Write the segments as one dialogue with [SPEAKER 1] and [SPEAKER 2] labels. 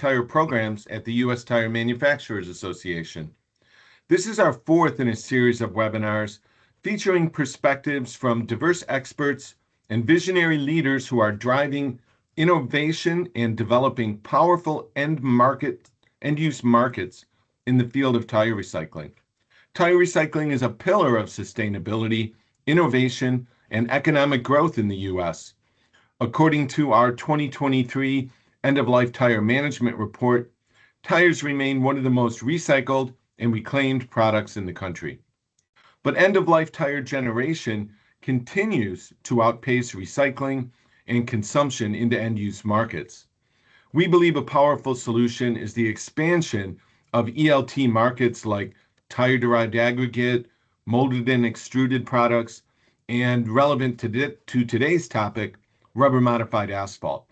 [SPEAKER 1] tire programs at the U.S. Tire Manufacturers Association. This is our fourth in a series of webinars featuring perspectives from diverse experts and visionary leaders who are driving innovation and developing powerful end-use markets in the field of tire recycling. Tire recycling is a pillar of sustainability, innovation, and economic growth in the U.S. According to our 2023 End-of-Life Tire Management Report, tires remain one of the most recycled and reclaimed products in the country. But end-of-life tire generation continues to outpace recycling and consumption into end-use markets. We believe a powerful solution is the expansion of ELT markets like tire-derived aggregate, molded and extruded products, and relevant to today's topic, rubber-modified asphalt.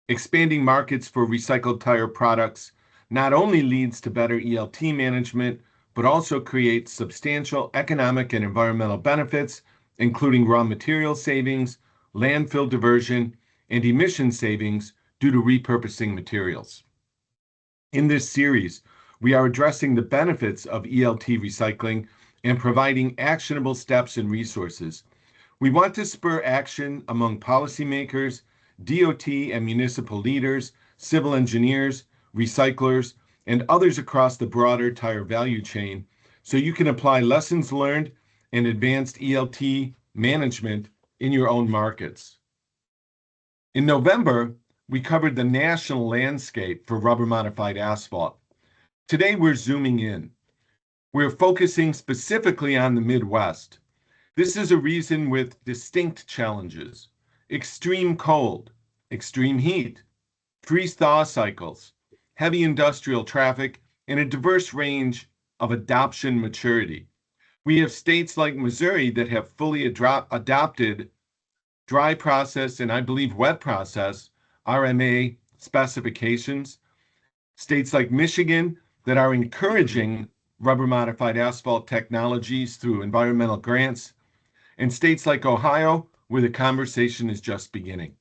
[SPEAKER 1] Expanding markets for recycled tire products not only leads to better ELT management, but also creates substantial economic and environmental benefits, including raw material savings, landfill diversion, and emission savings due to repurposing materials. In this series, we are addressing the benefits of ELT recycling and providing actionable steps and resources. We want to spur action among policymakers, DOT and municipal leaders, civil engineers, recyclers, and others across the broader tire value chain so you can apply lessons learned and advanced ELT management in your own markets. In November, we covered the national landscape for rubber-modified asphalt. Today, we're zooming in. We're focusing specifically on the Midwest. This is a region with distinct challenges: extreme cold, extreme heat, freeze-thaw cycles, heavy industrial traffic, and a diverse range of adoption maturity. We have states like Missouri that have fully adopted dry process and I believe wet process, RMA specifications. States like Michigan that are encouraging rubber-modified asphalt technologies through environmental grants, and states like Ohio where the conversation is just beginning.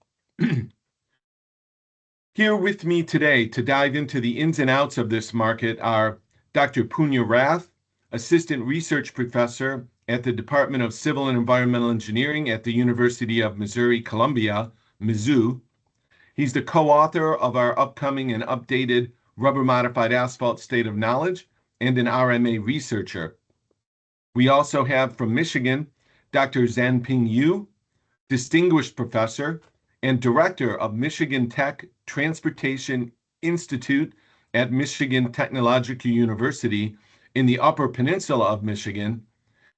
[SPEAKER 1] Here with me today to dive into the ins and outs of this market are Dr. Punya Rath, Assistant Research Professor at the Department of Civil and Environmental Engineering at the University of Missouri-Columbia, Mizzou. He's the co-author of our upcoming and updated Rubber-Modified Asphalt State of Knowledge and an RMA researcher. We also have from Michigan, Dr. Zhanping Yu, Distinguished Professor and Director of Michigan Tech Transportation Institute at Michigan Technological University in the Upper Peninsula of Michigan,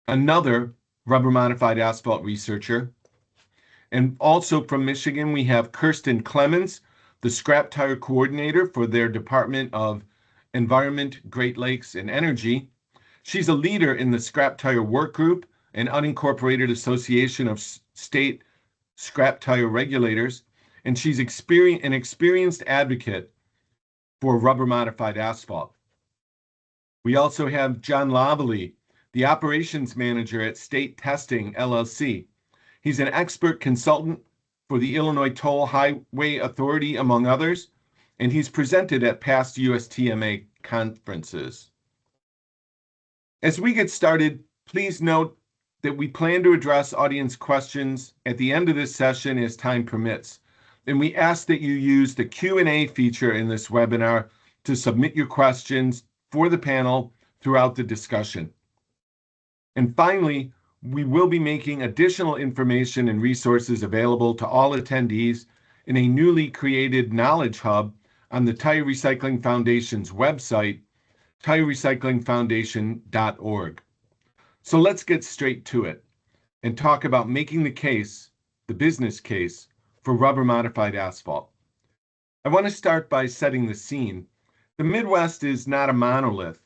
[SPEAKER 1] another rubber-modified asphalt researcher. And also from Michigan, we have Kirsten Clemens, the scrap tire coordinator for their Department of Environment, Great Lakes, and Energy. She's a leader in the Scrap Tire Work Group, an unincorporated association of state scrap tire regulators, and she's an experienced advocate for rubber-modified asphalt. We also have John Lavallee, the operations manager at State Testing, LLC. He's an expert consultant for the Illinois Toll Highway Authority, among others, and he's presented at past USTMA conferences. As we get started, please note that we plan to address audience questions at the end of this session as time permits, and we ask that you use the Q&A feature in this webinar to submit your questions for the panel throughout the discussion. And finally, we will be making additional information and resources available to all attendees in a newly created Knowledge Hub on the Tire Recycling Foundation's website, tirerecyclingfoundation.org. So let's get straight to it and talk about making the case, the business case, for rubber-modified asphalt. I want to start by setting the scene. The Midwest is not a monolith.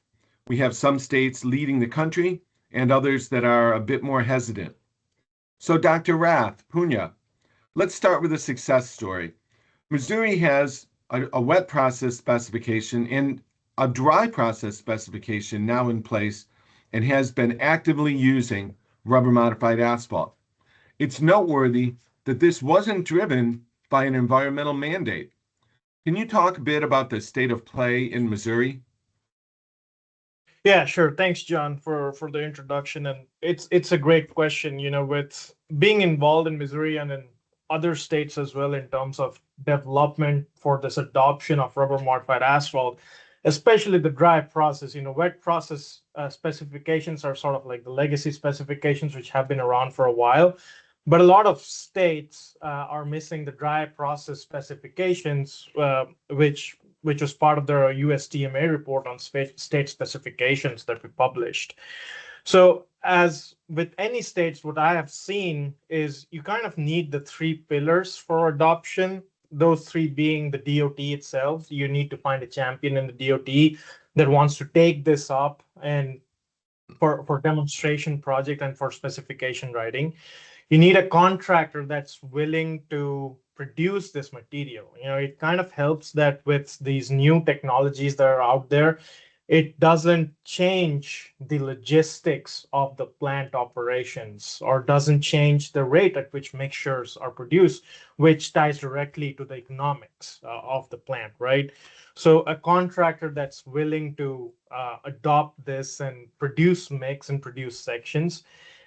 [SPEAKER 1] We have some states leading the country and others that are a bit more hesitant. So Dr. Rath, Punya, let's start with a success story. Missouri has a wet process specification and a dry process specification now in place and has been actively using rubber-modified asphalt. It's noteworthy that this wasn't driven by an environmental mandate. Can you talk a bit about the state of play in Missouri?
[SPEAKER 2] Yeah, sure. Thanks, John, for the introduction. And it's a great question, with being involved in Missouri and in other states as well in terms of development for this adoption of rubber modified asphalt, especially the dry process. Wet process specifications are sort of like the legacy specifications which have been around for a while. But a lot of states are missing the dry process specifications, which was part of the USTMA report on state specifications that we published. So, as with any states, what I have seen is you kind of need the three pillars for adoption. Those three being the DOT itself. You need to find a champion in the DOT that wants to take this up and for demonstration project and for specification writing. You need a contractor that's willing to produce this material. It kind of helps that with these new technologies that are out there, it doesn't change the logistics of the plant operations or doesn't change the rate at which mixtures are produced, which ties directly to the economics of the plant, right? So a contractor that's willing to adopt this and produce mix and produce sections.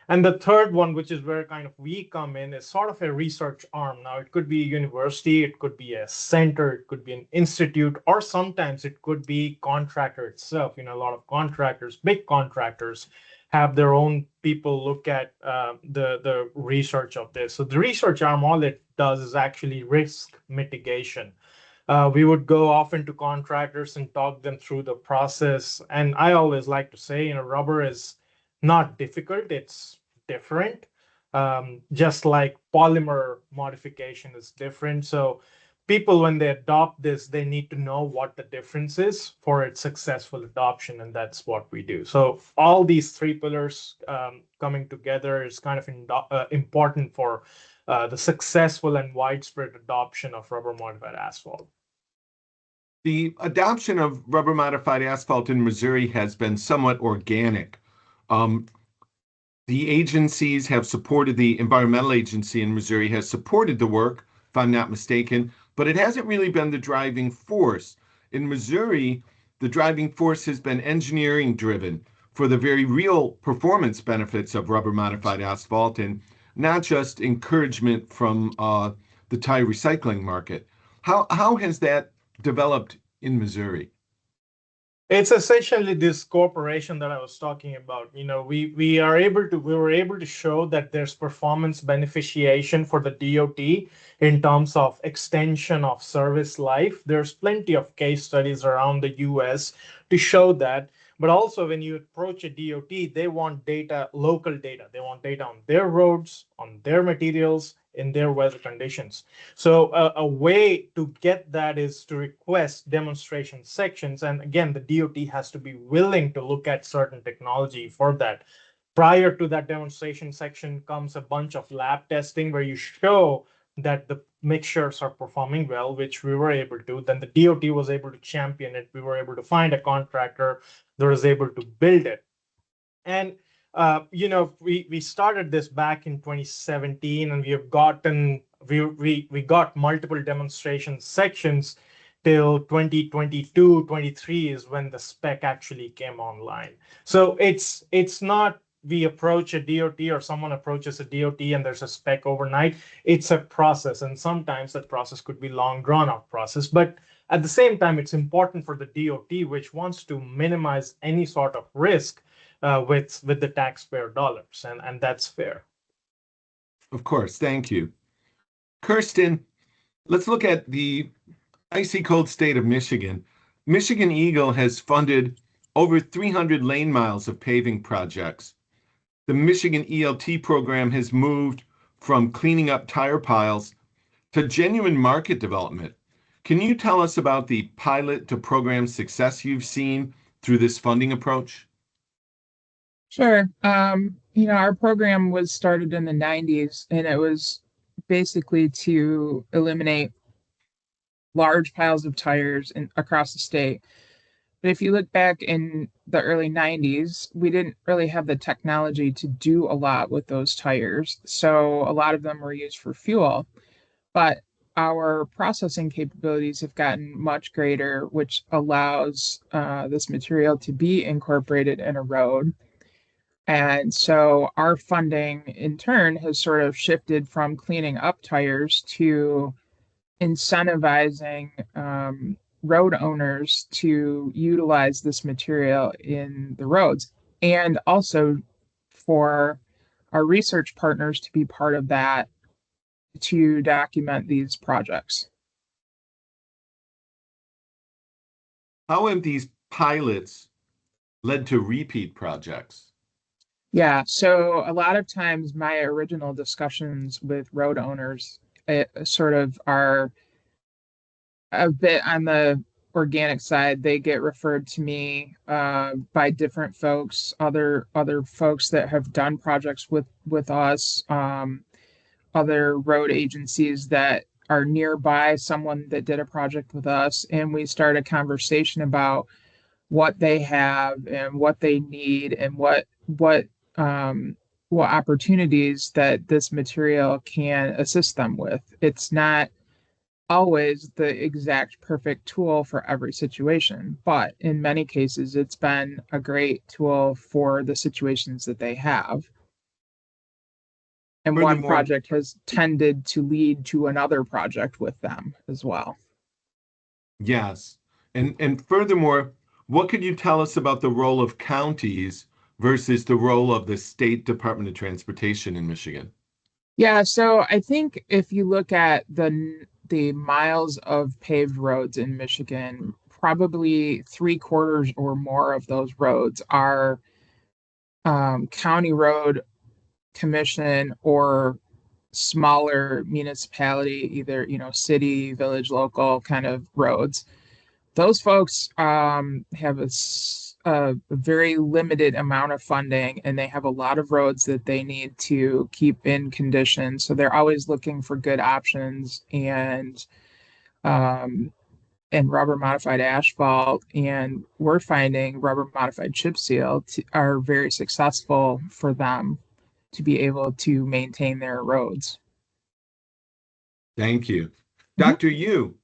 [SPEAKER 2] And the third one, which is where kind of we come in, is sort of a research arm. Now, it could be a university, it could be a center, it could be an institute, or sometimes it could be contractor itself. A lot of contractors, big contractors, have their own people look at the research of this. So the research arm, all it does is actually risk mitigation. We would go off into contractors and talk them through the process. And I always like to say, rubber is not difficult, it's different. Just like polymer modification is different. So people, when they adopt this, they need to know what the difference is for its successful adoption. And that's what we do. So all these three pillars coming together is kind of important for the successful and widespread adoption of rubber modified asphalt.
[SPEAKER 1] The adoption of rubber modified asphalt in Missouri has been somewhat organic. Um, the agencies have supported, the environmental agency in Missouri has supported the work, if I'm not mistaken, but it hasn't really been the driving force. In Missouri, the driving force has been engineering driven for the very real performance benefits of rubber modified asphalt and not just encouragement from the tire recycling market. How has that developed in Missouri?
[SPEAKER 2] It's essentially this cooperation that I was talking about. We were able to show that there's performance beneficiation for the DOT in terms of extension of service life. There's plenty of case studies around the US to show that. But also, when you approach a DOT, they want data, local data. They want data on their roads, on their materials, in their weather conditions. So a way to get that is to request demonstration sections. And again, the DOT has to be willing to look at certain technology for that. Prior to that demonstration section comes a bunch of lab testing where you show that the mixtures are performing well, which we were able to. Then the DOT was able to champion it. We were able to find a contractor that was able to build it. And we started this back in 2017, and we have gotten we got multiple demonstration sections till 2022, 23 is when the spec actually came online. So it's not we approach a DOT or someone approaches a DOT and there's a spec overnight. It's a process, and sometimes that process could be long drawn out process. But at the same time, it's important for the DOT, which wants to minimize any sort of risk with the taxpayer dollars, and that's fair.
[SPEAKER 1] Of course, thank you. Kirsten, let's look at the icy cold state of Michigan. Michigan Eagle has funded over 300 lane miles of paving projects. The Michigan ELT program has moved from cleaning up tire piles to genuine market development. Can you tell us about the pilot to program success you've seen through this funding approach?
[SPEAKER 3] Sure. Our program was started in the 90s, and it was basically to eliminate large piles of tires across the state. But if you look back in the early 90s, we didn't really have the technology to do a lot with those tires. So a lot of them were used for fuel. But our processing capabilities have gotten much greater, which allows this material to be incorporated in a road. And so our funding in turn has sort of shifted from cleaning up tires to incentivizing road owners to utilize this material in the roads, and also for our research partners to be part of that to document these projects.
[SPEAKER 1] How have these pilots led to repeat projects?
[SPEAKER 3] Yeah, so a lot of times my original discussions with road owners sort of are a bit on the organic side. They get referred to me by different folks, other folks that have done projects with us, other road agencies that are nearby someone that did a project with us, and we start a conversation about what they have and what they need and what opportunities that this material can assist them with. It's not always the exact perfect tool for every situation, but in many cases, it's been a great tool for the situations that they have. And one
[SPEAKER 1] Furthermore,
[SPEAKER 3] project has tended to lead to another project with them as well.
[SPEAKER 1] yes. And furthermore, what could you tell us about the role of counties versus the role of the State Department of Transportation in Michigan?
[SPEAKER 3] Yeah, so I think if you look at the miles of paved roads in Michigan, probably 3/4 or more of those roads are county road commission or smaller municipality, either city, village, local kind of roads. Those folks have a very limited amount of funding, and they have a lot of roads that they need to keep in condition. So they're always looking for good options, um, and rubber modified asphalt. And we're finding rubber modified chip seal are very successful for them to be able to maintain their roads.
[SPEAKER 1] Thank you.
[SPEAKER 3] Mhm.
[SPEAKER 1] Dr. Yu,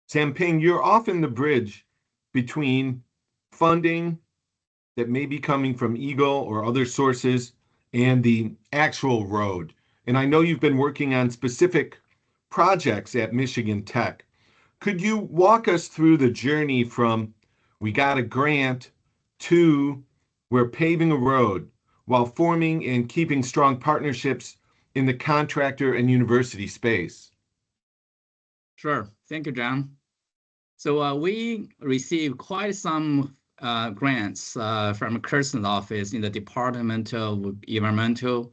[SPEAKER 1] Samping, you're often the bridge between funding that may be coming from Eagle or other sources and the actual road. And I know you've been working on specific projects at Michigan Tech. Could you walk us through the journey from we got a grant to we're paving a road while forming and keeping strong partnerships in the contractor and university space?
[SPEAKER 4] Sure. Thank you, John. So we received quite some grants from Kirsten's office in the Department of Environmental,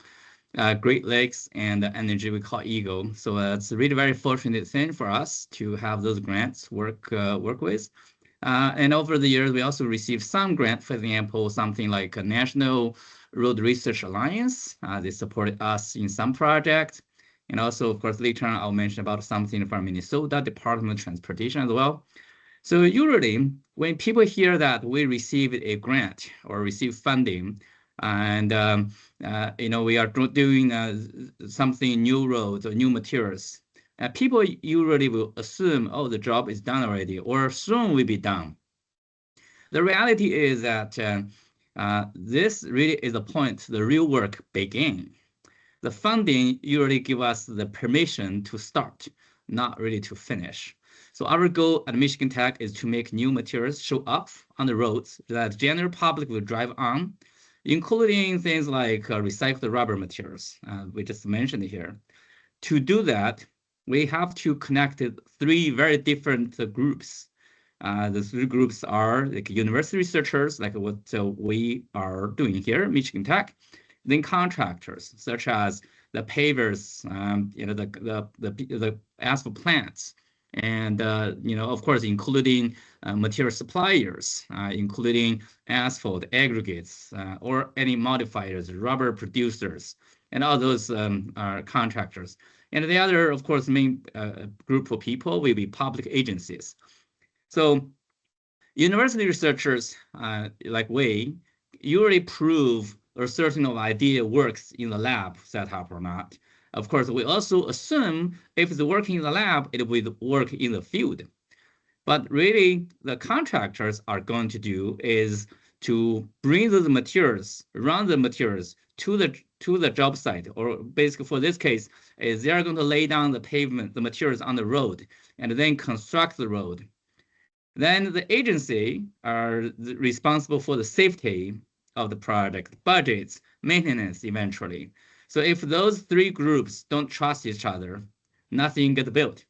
[SPEAKER 4] Great Lakes, and Energy, we call Eagle. So it's a really very fortunate thing for us to have those grants work with. And over the years, we also received some grant, for example, something like a National Road Research Alliance. They supported us in some projects. And also, of course, later on, I'll mention about something from Minnesota Department of Transportation as well. So usually, when people hear that we received a grant or receive funding, and we are doing something new roads or new materials, people usually will assume, oh, the job is done already, or soon will be done. The reality is that this really is the point the real work begins. The funding usually give us the permission to start, not really to finish. So our goal at Michigan Tech is to make new materials show up on the roads that the general public will drive on, including things like recycled rubber materials we just mentioned here. To do that, we have to connect three very different groups. The three groups are like university researchers, like what we are doing here at Michigan Tech, then contractors such as the pavers, the asphalt plants, and of course, including material suppliers, including asphalt aggregates or any modifiers, rubber producers, and all those are contractors. And the other, of course, main group of people will be public agencies. So university researchers like we usually prove a certain idea works in the lab setup or not. Of course, we also assume if it's working in the lab, it will work in the field. But really, the contractors are going to do is to bring those materials, run the materials to the job site, or basically for this case, is they are going to lay down the pavement, the materials on the road, and then construct the road. Then the agency are responsible for the safety of the project, budgets, maintenance eventually. So if those three groups don't trust each other, nothing gets built.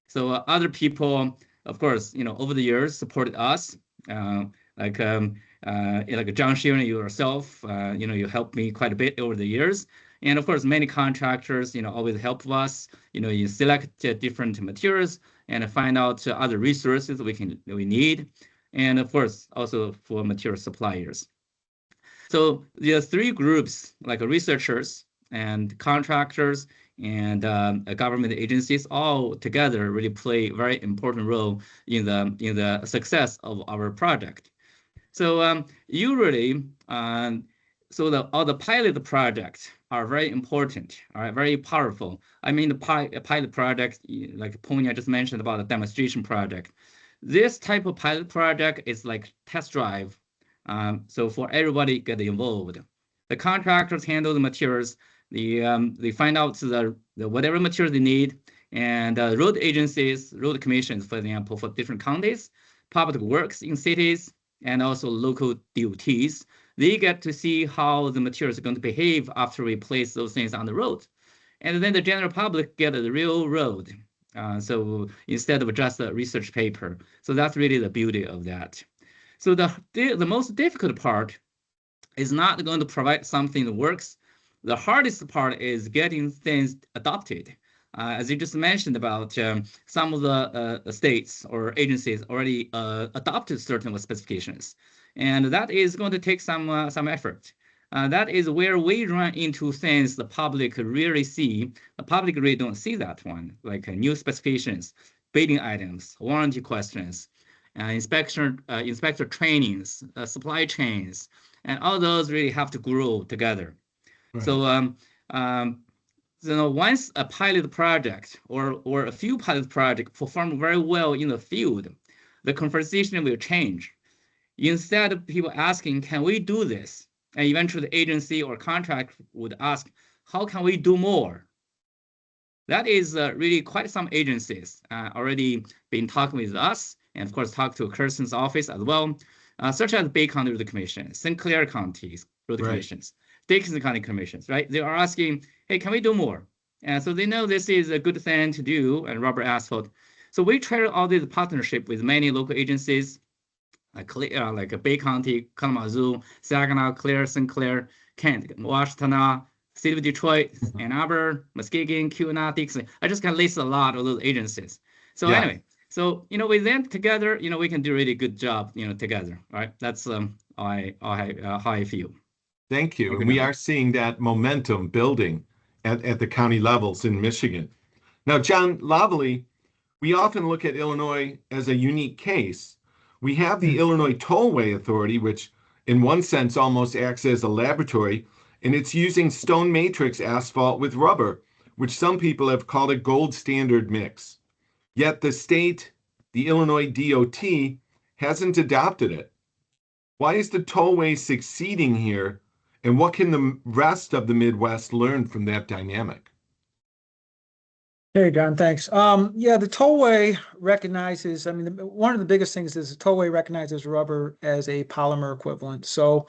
[SPEAKER 4] So other people, of course, over the years supported us, like John Sheeran, yourself, you helped me quite a bit over the years. And of course, many contractors, always help us. You select different materials and find out other resources we need. And of course, also for material suppliers. So the three groups, like researchers and contractors and government agencies, all together really play a very important role in the success of our project. So usually, all the pilot projects are very important, all right, very powerful. I mean, the pilot project, like Ponya just mentioned about the demonstration project. This type of pilot project is like test drive. So for everybody get involved. The contractors handle the materials. They find out the whatever materials they need, and road agencies, road commissions, for example, for different counties, public works in cities, and also local DOTs, they get to see how the materials are going to behave after we place those things on the road. And then the general public get the real road. So instead of just a research paper. So that's really the beauty of that. So the most difficult part is not going to provide something that works. The hardest part is getting things adopted. As you just mentioned about some of the states or agencies already adopted certain specifications. And that is going to take some effort. That is where we run into things the public really see. The public really don't see that one, like new specifications, bidding items, warranty questions, inspector trainings, supply chains, and all those really have to grow together. Right. So once a pilot project or a few pilot projects perform very well in the field, the conversation will change. Instead of people asking, can we do this? And eventually the agency or contract would ask, how can we do more? That is really quite some agencies already been talking with us, and of course talk to Kirsten's office as well, such as Bay County Road Commission, St. Clair County's Road Commissions, Dixon County Commissions, right? They are asking, hey, can we do more? And so they know this is a good thing to do, and rubber asphalt. So we try all this partnership with many local agencies, like Bay County, Kalamazoo, Saginaw, Clare, St. Clair, Kent, Washtenaw, City of Detroit, Ann Arbor, Muskegon, Keweenaw, Dixon. I just can list a lot of those agencies. So anyway, so with them together, we can do a really good job, together. Right? That's how I feel.
[SPEAKER 1] Thank you. And we are seeing that momentum building at the county levels in Michigan. Now, John Lovelly, we often look at Illinois as a unique case. We have the Illinois Tollway Authority, which in one sense almost acts as a laboratory, and it's using stone matrix asphalt with rubber, which some people have called a gold standard mix. Yet the state, the Illinois DOT, hasn't adopted it. Why is the tollway succeeding here, and what can the rest of the Midwest learn from that dynamic?
[SPEAKER 5] Hey, John, thanks. Yeah, the tollway recognizes, one of the biggest things is the tollway recognizes rubber as a polymer equivalent. So,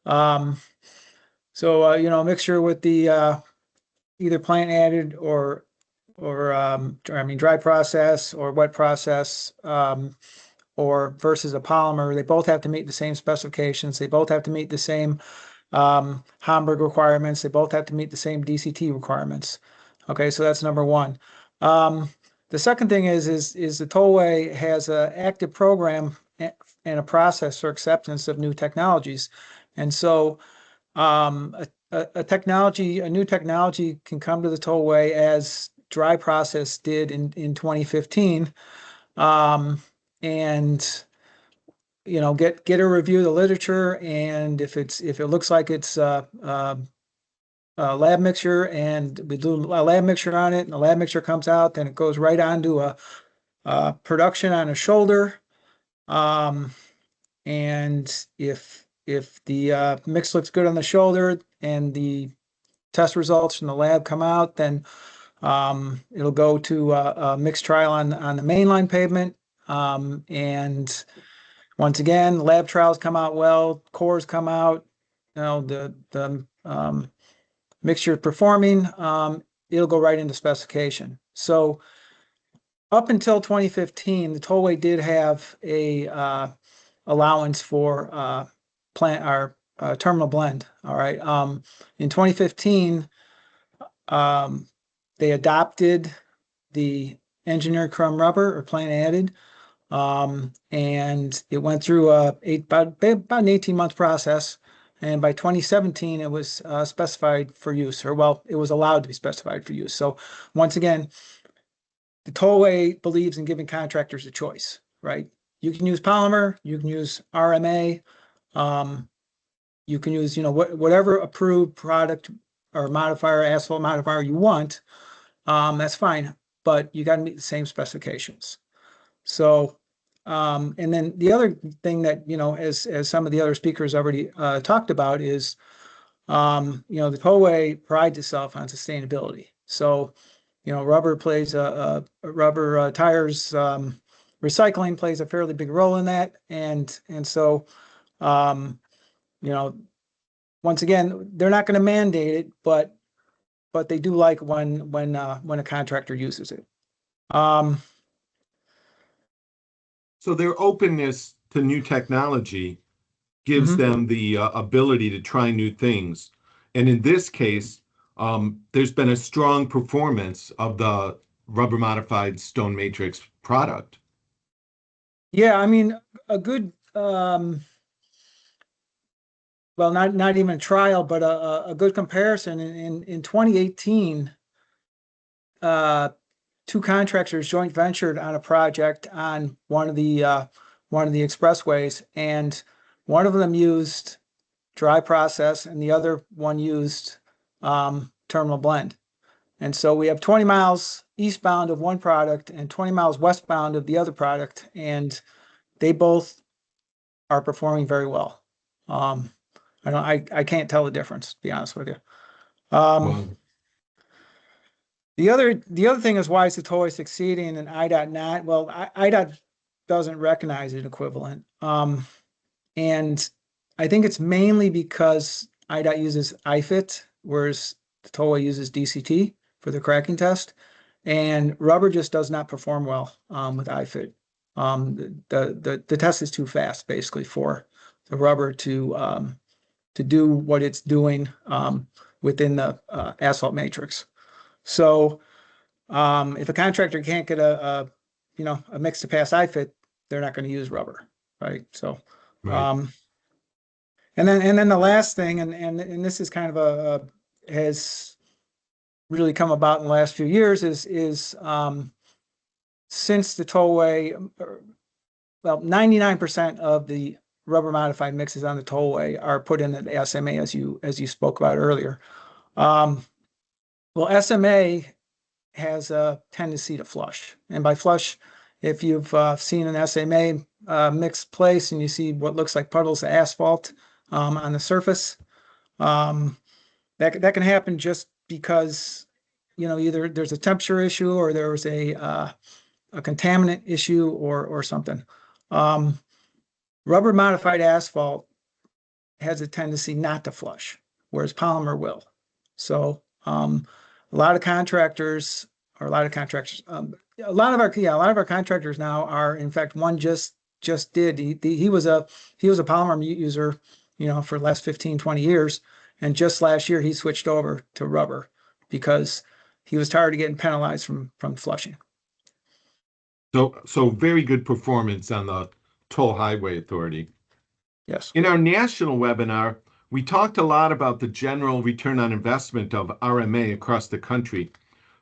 [SPEAKER 5] a mixture with the either plant added or dry process or wet process, or versus a polymer, they both have to meet the same specifications. They both have to meet the same Hamburg requirements. They both have to meet the same DCT requirements. Okay, so that's number one. The second thing is the tollway has an active program and a process for acceptance of new technologies, and so a new technology can come to the tollway as dry process did in 2015, and get a review of the literature, and if it looks like it's lab mixture, and we do a lab mixture on it, and the lab mixture comes out, then it goes right onto a production on a shoulder. And if the mix looks good on the shoulder and the test results from the lab come out, then it'll go to a mixed trial on the mainline pavement. And once again, lab trials come out well, cores come out, the mixture performing, it'll go right into specification. So up until 2015, the tollway did have a allowance for terminal blend. All right. In 2015, they adopted the engineered chrome rubber or plant added, and it went through about an 18-month process. And by 2017, it was specified for use, or well, it was allowed to be specified for use. So once again, the tollway believes in giving contractors a choice, right? You can use polymer, you can use RMA, you can use, whatever approved product or modifier, asphalt modifier you want. That's fine, but you got to meet the same specifications. So, and then the other thing that, as some of the other speakers already talked about is, the tollway prides itself on sustainability. So, rubber plays rubber tires, recycling plays a fairly big role in that. And so, once again, they're not going to mandate it, but they do like when a contractor uses it.
[SPEAKER 1] So their openness to new technology gives them the ability to try new things. And in this case, there's been a strong performance of the rubber modified stone matrix product.
[SPEAKER 5] Yeah, I mean, a good, well, not even a trial, but a good comparison. In 2018, two contractors joint ventured on a project on one of the expressways, and one of them used dry process and the other one used terminal blend. And so we have 20 miles eastbound of one product and 20 miles westbound of the other product, and they both are performing very well. I can't tell the difference, to be honest with you.
[SPEAKER 1] Wow.
[SPEAKER 5] The other thing is, why is the tollway succeeding and IDOT not? Well, IDOT doesn't recognize an equivalent. And I think it's mainly because IDOT uses IFIT, whereas the tollway uses DCT for the cracking test. And rubber just does not perform well with IFIT. The test is too fast, basically, for the rubber to do what it's doing within the asphalt matrix. So if a contractor can't get a mix to pass IFIT, they're not going to use rubber, right? So,
[SPEAKER 1] Right.
[SPEAKER 5] and then the last thing, and this is kind of has really come about in the last few years is since the tollway, well, 99% of the rubber modified mixes on the tollway are put in the SMA, as you spoke about earlier. Well, SMA has a tendency to flush, and by flush, if you've seen an SMA mixed place and you see what looks like puddles of asphalt on the surface, that can happen just because either there's a temperature issue or there was a contaminant issue or something. Rubber modified asphalt has a tendency not to flush, whereas polymer will. So a lot of our contractors, a lot of our contractors now are, in fact, one just did. He was a polymer user, for the last 15, 20 years. And just last year, he switched over to rubber because he was tired of getting penalized from flushing.
[SPEAKER 1] So very good performance on the Toll Highway Authority.
[SPEAKER 5] Yes.
[SPEAKER 1] In our national webinar, we talked a lot about the general return on investment of RMA across the country.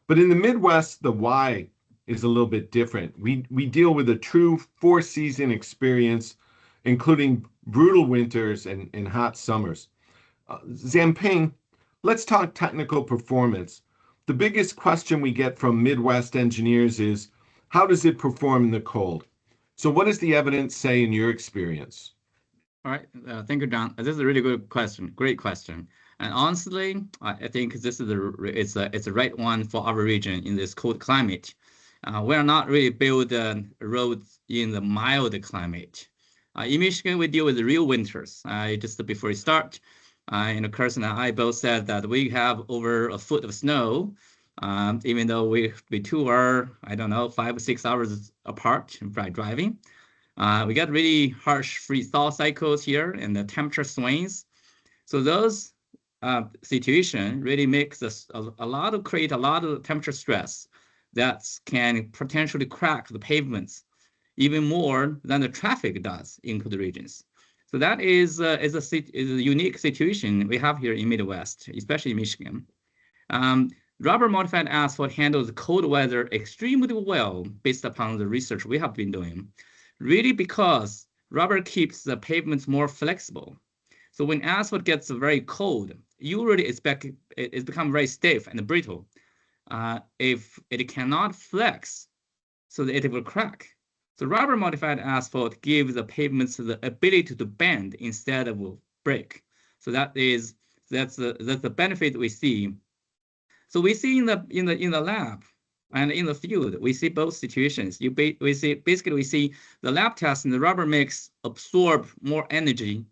[SPEAKER 1] But in the Midwest, the why is a little bit different. We deal with a true 4-season experience, including brutal winters and hot summers. Zamping, Let's talk technical performance. The biggest question we get from Midwest engineers is, how does it perform in the cold? So what does the evidence say in your experience?
[SPEAKER 4] All right, thank you, John. This is a really good question, great question. And honestly, I think this is it's a right one for our region in this cold climate. We are not really build roads in the mild climate. In Michigan, we deal with the real winters. Just before we start, Carson and I both said that we have over a foot of snow, even though we two are, I don't know, 5 or 6 hours apart by driving. We got really harsh freeze-thaw cycles here and the temperature swings. So those situation really makes us create a lot of temperature stress that can potentially crack the pavements even more than the traffic does into the regions. So that is a unique situation we have here in Midwest, especially in Michigan. Rubber modified asphalt handles cold weather extremely well based upon the research we have been doing, really because rubber keeps the pavements more flexible. So when asphalt gets very cold, you really expect it become very stiff and brittle. If it cannot flex, so that it will crack. So rubber modified asphalt gives the pavements the ability to bend instead of break. So that's the benefit we see. So we see in the lab and in the field, we see both situations. We see the lab test and the rubber mix absorb more energy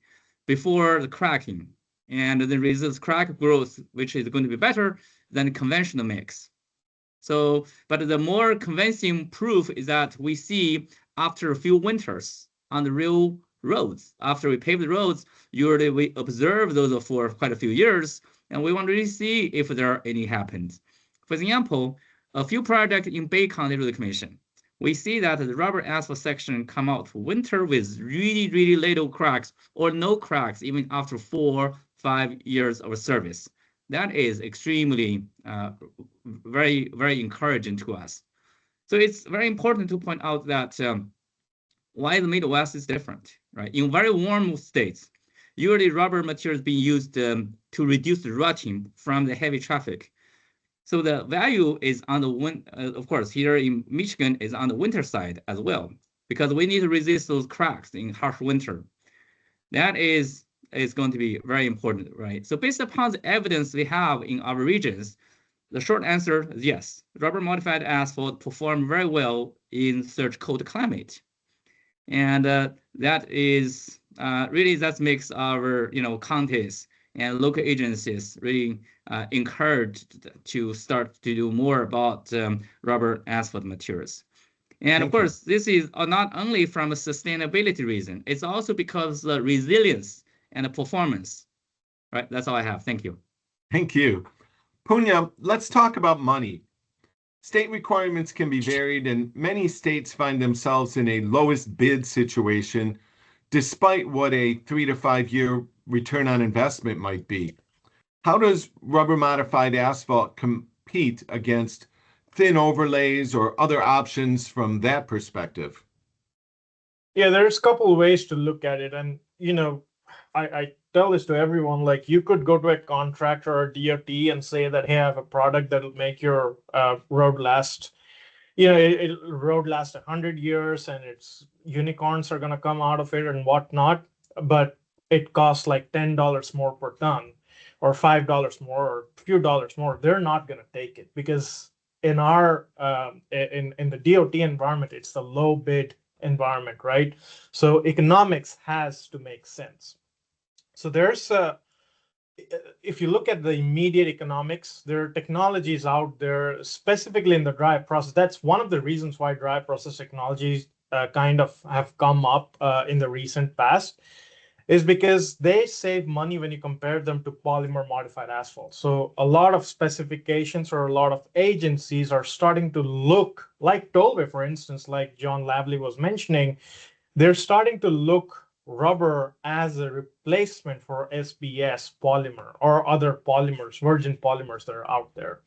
[SPEAKER 4] before the cracking, and the results crack growth, which is going to be better than conventional mix. So, but the more convincing proof is that we see after a few winters on the real roads, after we pave the roads, usually we observe those for quite a few years, and we want to really see if there are any happened. For example, a few projects in Bay County Road Commission, we see that the rubber asphalt section come out winter with really, really little cracks or no cracks even after 4-5 years of service. That is extremely very, very encouraging to us. So it's very important to point out that why the Midwest is different, right? In very warm states, usually rubber materials being used to reduce the rutting from the heavy traffic. So the value is on the of course, here in Michigan is on the winter side as well, because we need to resist those cracks in harsh winter. That is going to be very important, right? So based upon the evidence we have in our regions, the short answer is yes. Rubber modified asphalt perform very well in such cold climate, and that is really that makes our counties and local agencies really encouraged to start to do more about rubber asphalt materials. And of course, this is not only from a sustainability reason, it's also because the resilience and the performance, right? That's all I have. Thank you.
[SPEAKER 1] Thank you. Punya, let's talk about money. State requirements can be varied, and many states find themselves in a lowest bid situation, despite what a 3 to 5 year return on investment might be. How does rubber modified asphalt compete against thin overlays or other options from that perspective?
[SPEAKER 2] Yeah, there's a couple of ways to look at it. And, I tell this to everyone, like you could go to a contractor or DOT and say that, hey, I have a product that'll make your road last, road last 100 years and its unicorns are going to come out of it and whatnot. But it costs like $10 more per ton or $5 more or a few dollars more. They're not going to take it because in our in the DOT environment, it's the low bid environment, right? So economics has to make sense. So there's if you look at the immediate economics, there are technologies out there, specifically in the dry process. That's one of the reasons why dry process technologies kind of have come up in the recent past, is because they save money when you compare them to polymer modified asphalt. So a lot of specifications or a lot of agencies are starting to look like Tollway, for instance, like John Lavley was mentioning, they're starting to look rubber as a replacement for SBS polymer or other polymers, virgin polymers that are out there.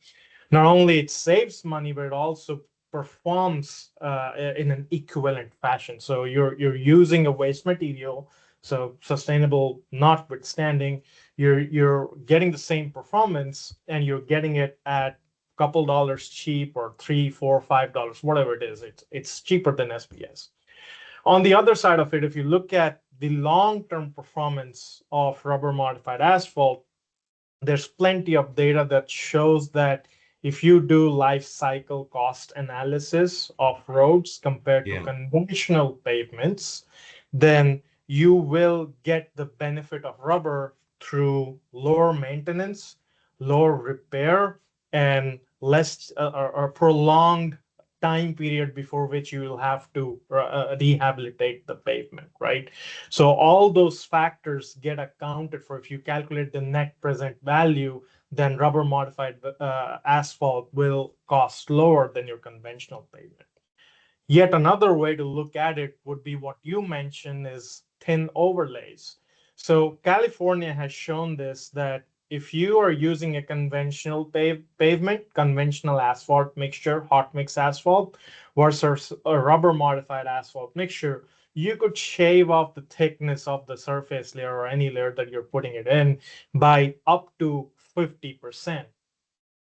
[SPEAKER 2] Not only it saves money, but it also performs in an equivalent fashion. So you're using a waste material, So sustainable notwithstanding, you're getting the same performance and you're getting it at a couple dollars cheap, or $3, $4, $5, whatever it is. It's cheaper than SPS. On the other side of it, if you look at the long-term performance of rubber modified asphalt, there's plenty of data that shows that if you do life cycle cost analysis of roads compared to
[SPEAKER 1] Yeah.
[SPEAKER 2] conventional pavements, then you will get the benefit of rubber through lower maintenance, lower repair, and less or prolonged time period before which you will have to rehabilitate the pavement, right? So all those factors get accounted for. If you calculate the net present value, then rubber modified asphalt will cost lower than your conventional pavement. Yet another way to look at it would be what you mentioned is thin overlays. So California has shown this, that if you are using a conventional pavement, conventional asphalt mixture, hot mix asphalt, versus a rubber modified asphalt mixture, you could shave off the thickness of the surface layer or any layer that you're putting it in by up to 50%.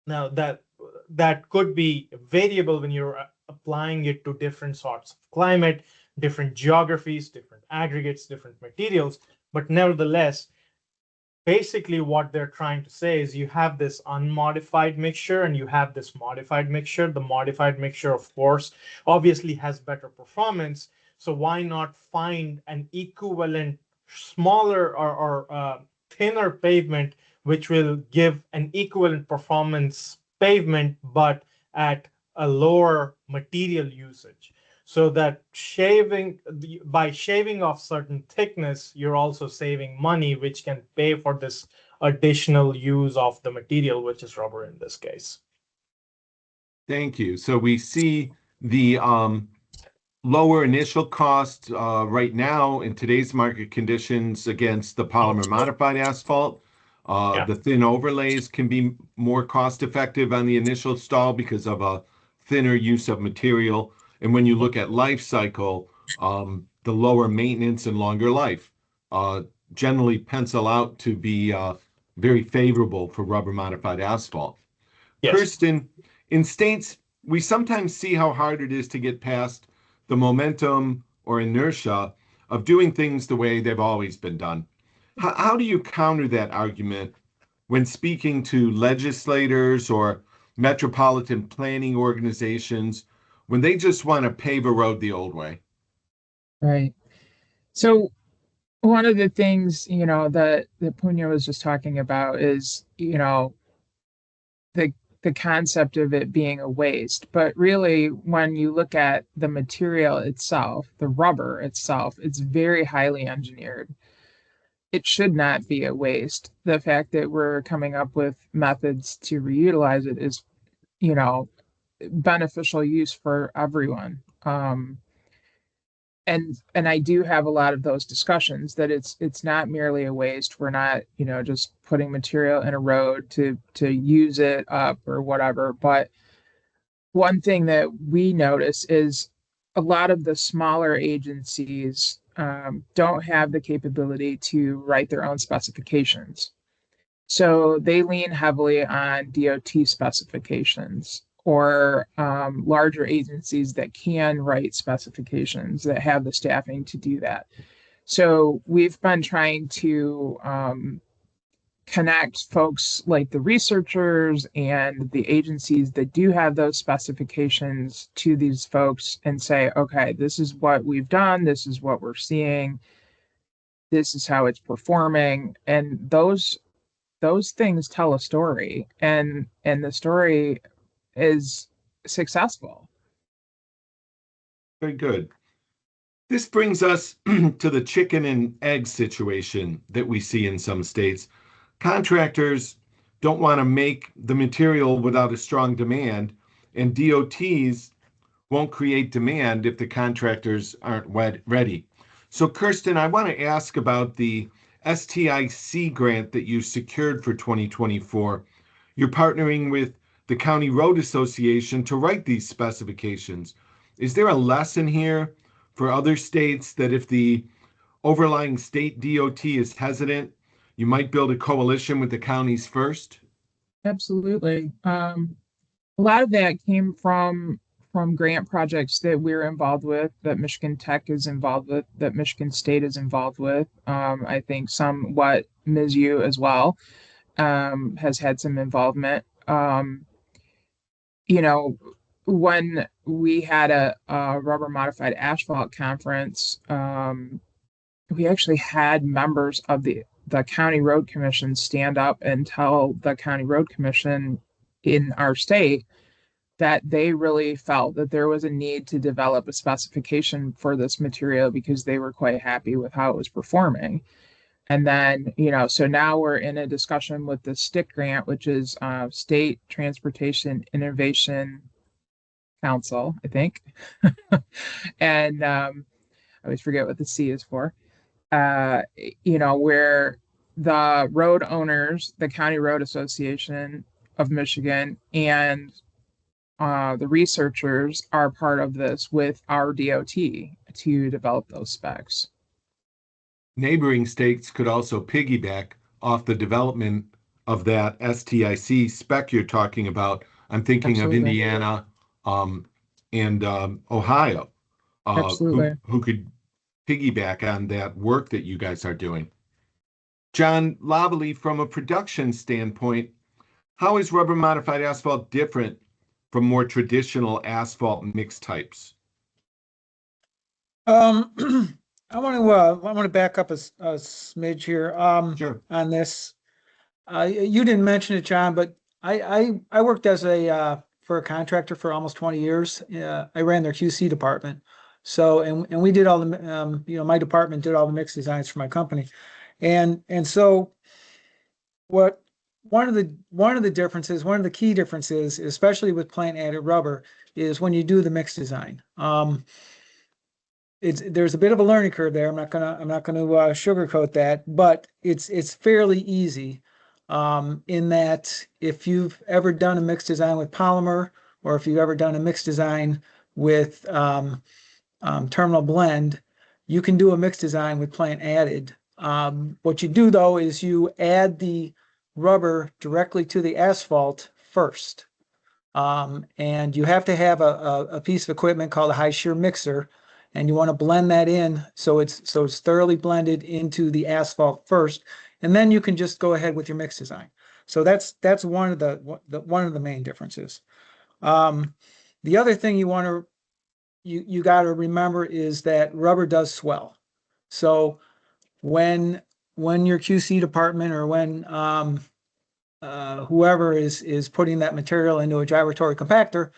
[SPEAKER 2] Now that could be variable when you're applying it to different sorts of climate, different geographies, different aggregates, different materials. But nevertheless, basically what they're trying to say is you have this unmodified mixture and you have this modified mixture. The modified mixture, of course, obviously has better performance. So why not find an equivalent smaller or thinner pavement which will give an equivalent performance pavement but at a lower material usage? So that by shaving off certain thickness, you're also saving money, which can pay for this additional use of the material, which is rubber in this case.
[SPEAKER 1] Thank you. So we see the lower initial cost right now in today's market conditions against the polymer modified asphalt.
[SPEAKER 2] Yeah.
[SPEAKER 1] The thin overlays can be more cost effective on the initial stall because of a thinner use of material. And when you look at life cycle, the lower maintenance and longer life generally pencil out to be very favorable for rubber modified asphalt.
[SPEAKER 2] Yes.
[SPEAKER 1] Kirsten, in states, we sometimes see how hard it is to get past the momentum or inertia of doing things the way they've always been done. How do you counter that argument when speaking to legislators or metropolitan planning organizations when they just want to pave a road the old way?
[SPEAKER 3] Right. So one of the things, that Punya was just talking about is, the concept of it being a waste. But really, when you look at the material itself, the rubber itself, it's very highly engineered. It should not be a waste. The fact that we're coming up with methods to reutilize it is, beneficial use for everyone. And I do have a lot of those discussions that it's not merely a waste. We're not, just putting material in a road to use it up or whatever. But one thing that we notice is a lot of the smaller agencies don't have the capability to write their own specifications. So they lean heavily on DOT specifications, or larger agencies that can write specifications, that have the staffing to do that. So we've been trying to connect folks like the researchers and the agencies that do have those specifications to these folks and say, okay, this is what we've done, this is what we're seeing, this is how it's performing. And those things tell a story, and the story is successful.
[SPEAKER 1] Very good. This brings us to the chicken and egg situation that we see in some states. Contractors don't want to make the material without a strong demand, and DOTs won't create demand if the contractors aren't ready. So, Kirsten, I want to ask about the STIC grant that you secured for 2024. You're partnering with the County Road Association to write these specifications. Is there a lesson here for other states that if the overlying state DOT is hesitant, you might build a coalition with the counties first?
[SPEAKER 3] Absolutely. A lot of that came from grant projects that we're involved with, that Michigan Tech is involved with, that Michigan State is involved with. I think somewhat MISU as well has had some involvement. You know, when we had a rubber modified asphalt conference, we actually had members of the county road commission stand up and tell the county road commission in our state that they really felt that there was a need to develop a specification for this material because they were quite happy with how it was performing. And then, so now we're in a discussion with the STIC grant, which is State Transportation Innovation Council, I think. And I always forget what the C is for. Where the road owners, the County Road Association of Michigan, and the researchers are part of this with our DOT to develop those specs.
[SPEAKER 1] Neighboring states could also piggyback off the development of that STIC spec you're talking about. I'm thinking
[SPEAKER 3] Absolutely.
[SPEAKER 1] of Indiana and Ohio,
[SPEAKER 3] Absolutely.
[SPEAKER 1] who could piggyback on that work that you guys are doing. John Lobley, from a production standpoint, how is rubber modified asphalt different from more traditional asphalt mix types?
[SPEAKER 5] I want to back up a smidge here
[SPEAKER 1] Sure.
[SPEAKER 5] on this. You didn't mention it, John, but I worked as for a contractor for almost 20 years. I ran their QC department. So, and we did all the, my department did all the mix designs for my company. And so one of the differences, one of the key differences, especially with plant added rubber, is when you do the mix design. There's a bit of a learning curve there. I'm not gonna sugarcoat that, but it's fairly easy in that if you've ever done a mix design with polymer, or if you've ever done a mix design with terminal blend, you can do a mix design with plant added. What you do though is you add the rubber directly to the asphalt first, and you have to have a piece of equipment called a high shear mixer. And you want to blend that in so it's thoroughly blended into the asphalt first, and then you can just go ahead with your mix design. So that's one of the main differences. The other thing you got to remember is that rubber does swell. So when your QC department, or when whoever is putting that material into a gyratory compactor,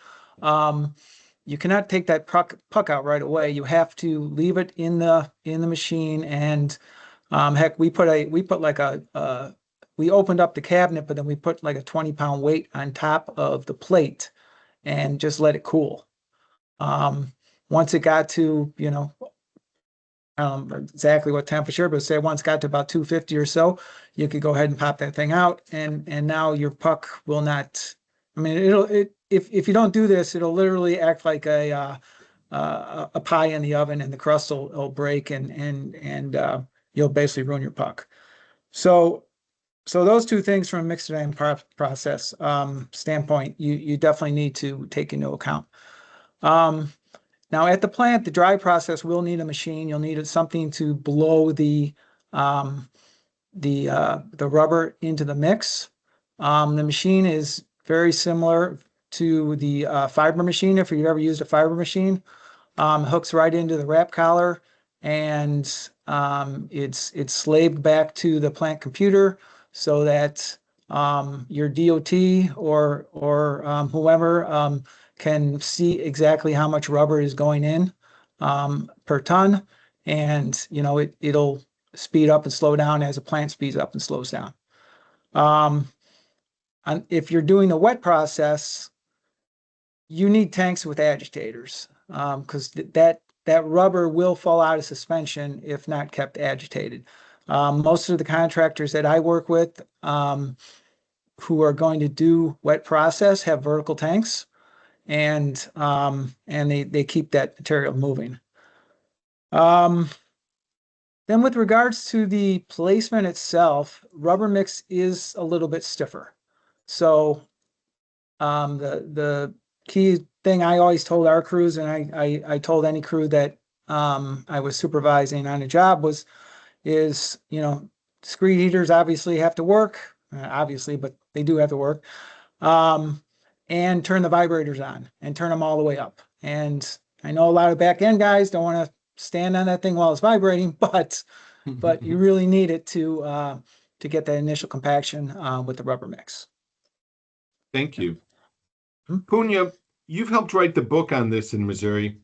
[SPEAKER 5] you cannot take that puck out right away. You have to leave it in the machine. And heck, we opened up the cabinet, but then we put like a 20-pound weight on top of the plate and just let it cool. Once it got to, I don't know exactly what temperature, but say once it got to about 250 or so, you could go ahead and pop that thing out, and now your puck will not. I mean, if you don't do this, it'll literally act like a pie in the oven, and the crust will break, and you'll basically ruin your puck. So those two things from a mix design process standpoint, you definitely need to take into account. Now at the plant, the dry process will need a machine. You'll need something to blow the rubber into the mix. The machine is very similar to the fiber machine. If you've ever used a fiber machine, hooks right into the wrap collar, and it's slaved back to the plant computer so that your DOT or whoever can see exactly how much rubber is going in per ton, and it'll speed up and slow down as the plant speeds up and slows down. And if you're doing a wet process, you need tanks with agitators, because that rubber will fall out of suspension if not kept agitated. Most of the contractors that I work with who are going to do wet process have vertical tanks, and they keep that material moving. Then with regards to the placement itself, rubber mix is a little bit stiffer. So the key thing I always told our crews, and I told any crew that I was supervising on a job is, you know, screed heaters obviously have to work, obviously, but they do have to work. And turn the vibrators on and turn them all the way up. And I know a lot of back end guys don't want to stand on that thing while it's vibrating, but you really need it to get that initial compaction with the rubber mix.
[SPEAKER 1] Thank you. Punya, you've helped write the book on this in Missouri.